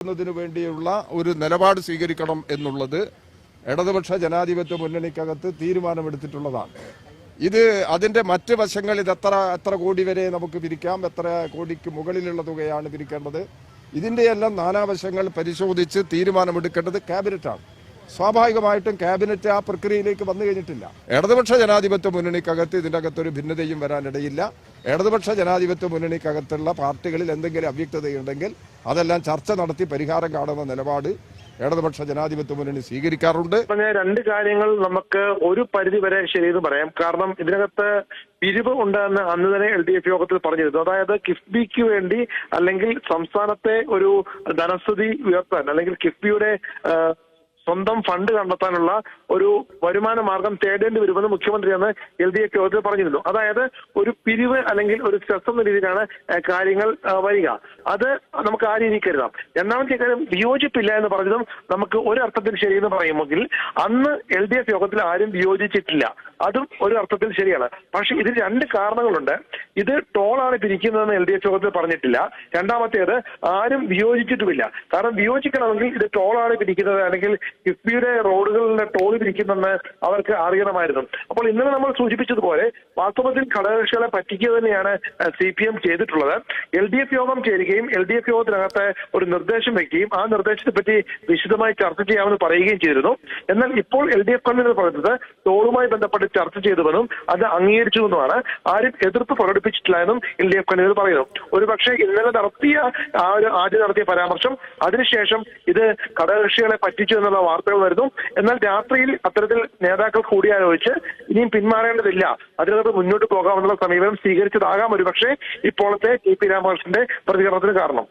ന്നതിനു വേണ്ടിയുള്ള ഒരു നിലപാട് സ്വീകരിക്കണം എന്നുള്ളത് ഇടതുപക്ഷ ജനാധിപത്യ മുന്നണിക്കകത്ത് തീരുമാനമെടുത്തിട്ടുള്ളതാണ്. ഇത് അതിന്റെ മറ്റ് വശങ്ങൾ ഇത് എത്ര കോടി വരെ നമുക്ക് പിരിക്കാം, എത്ര കോടിക്ക് മുകളിലുള്ള തുകയാണ് പിരിക്കേണ്ടത്, ഇതിന്റെയെല്ലാം നാനാവശങ്ങൾ പരിശോധിച്ച് തീരുമാനമെടുക്കേണ്ടത് ക്യാബിനറ്റാണ്. സ്വാഭാവികമായിട്ടും ക്യാബിനറ്റ് ആ പ്രക്രിയയിലേക്ക് വന്നു കഴിഞ്ഞിട്ടില്ല. ഇടതുപക്ഷ ജനാധിപത്യ മുന്നണിക്കകത്ത് ഇതിൻ്റെ അകത്തൊരു ഭിന്നതയും വരാനിടയില്ല. ഇടതുപക്ഷ ജനാധിപത്യ മുന്നണിക്കകത്തുള്ള പാർട്ടികളിൽ എന്തെങ്കിലും അവ്യക്തതയുണ്ടെങ്കിൽ അതെല്ലാം ചർച്ച നടത്തി പരിഹാരം കാണുന്ന നിലപാട് ഇടതുപക്ഷ ജനാധിപത്യ മുന്നണി സ്വീകരിക്കാറുണ്ട്. രണ്ട് കാര്യങ്ങൾ നമുക്ക് ഒരു പരിധി വരെ ശരിയെന്ന് പറയാം. കാരണം ഇതിനകത്ത് പിരിവ് ഉണ്ടെന്ന് അന്ന് തന്നെ LDF യോഗത്തിൽ പറഞ്ഞിരുന്നു. അതായത് കിഫ്ബിക്ക് വേണ്ടി അല്ലെങ്കിൽ സംസ്ഥാനത്തെ ഒരു ധനസ്ഥിതി ഉയർത്താൻ അല്ലെങ്കിൽ കിഫ്ബിയുടെ സ്വന്തം ഫണ്ട് കണ്ടെത്താനുള്ള ഒരു വരുമാന മാർഗം തേടേണ്ടി വരുമെന്ന് മുഖ്യമന്ത്രി അന്ന് LDF യോഗത്തിൽ പറഞ്ഞിരുന്നു. അതായത് ഒരു പിരിവ് അല്ലെങ്കിൽ ഒരു സെസ് എന്ന രീതിയിലാണ് കാര്യങ്ങൾ വരിക. അത് നമുക്ക് ആ രീതി കരുതാം. രണ്ടാമത്തെ കാര്യം, വിയോജിപ്പില്ല എന്ന് പറഞ്ഞതും നമുക്ക് ഒരർത്ഥത്തിൽ ശരിയെന്ന് പറയുമെങ്കിൽ അന്ന് LDF യോഗത്തിൽ ആരും വിയോജിച്ചിട്ടില്ല. അതും ഒരു അർത്ഥത്തിൽ ശരിയാണ്. പക്ഷെ ഇതിന് രണ്ട് കാരണങ്ങളുണ്ട്. ഇത് ടോളാണ് പിരിക്കുന്നതെന്ന് LDF യോഗത്തിൽ പറഞ്ഞിട്ടില്ല. രണ്ടാമത്തേത് ആരും വിയോജിച്ചിട്ടുമില്ല. കാരണം വിയോജിക്കണമെങ്കിൽ ഇത് ടോളാണ് പിരിക്കുന്നത് അല്ലെങ്കിൽ കിഫ്ബിയുടെ റോഡുകളിലെ ടോൾ പിരിക്കുന്നെന്ന് അവർക്ക് അറിയണമായിരുന്നു. അപ്പോൾ ഇന്നലെ നമ്മൾ സൂചിപ്പിച്ചതുപോലെ വാസ്തവത്തിൽ ഘടകകക്ഷികളെ പറ്റിക്കുക തന്നെയാണ് CPM ചെയ്തിട്ടുള്ളത്. LDF യോഗം ചേരുകയും LDF യോഗത്തിനകത്ത് ഒരു നിർദ്ദേശം വെക്കുകയും ആ നിർദ്ദേശത്തെ പറ്റി വിശദമായി ചർച്ച ചെയ്യാമെന്ന് പറയുകയും ചെയ്തിരുന്നു. എന്നാൽ ഇപ്പോൾ LDF കൺവീനർ പറഞ്ഞത് ടോളുമായി ബന്ധപ്പെട്ട് ചർച്ച ചെയ്തുവെന്നും അത് അംഗീകരിച്ചുവെന്നുമാണ്. ആരും എതിർപ്പ് പ്രകടിപ്പിച്ചിട്ടില്ല എന്നും LDF കൺവീനർ പറയുന്നു. ഒരുപക്ഷെ ഇന്നലെ നടത്തിയ ആദ്യം നടത്തിയ പരാമർശം അതിനുശേഷം ഇത് ഘടകകക്ഷികളെ പറ്റിച്ചു എന്നുള്ള വാർത്തകൾ വരുന്നു. എന്നാൽ രാത്രിയിൽ അത്തരത്തിൽ നേതാക്കൾ കൂടിയാലോചിച്ച് ഇനിയും പിന്മാറേണ്ടതില്ല, അതിനകത്ത് മുന്നോട്ട് പോകാമെന്നുള്ള സമീപനം സ്വീകരിച്ചതാകാം ഒരുപക്ഷെ ഇപ്പോഴത്തെ KP രാമകൃഷ്ണന്റെ പ്രതികരണത്തിന് കാരണം.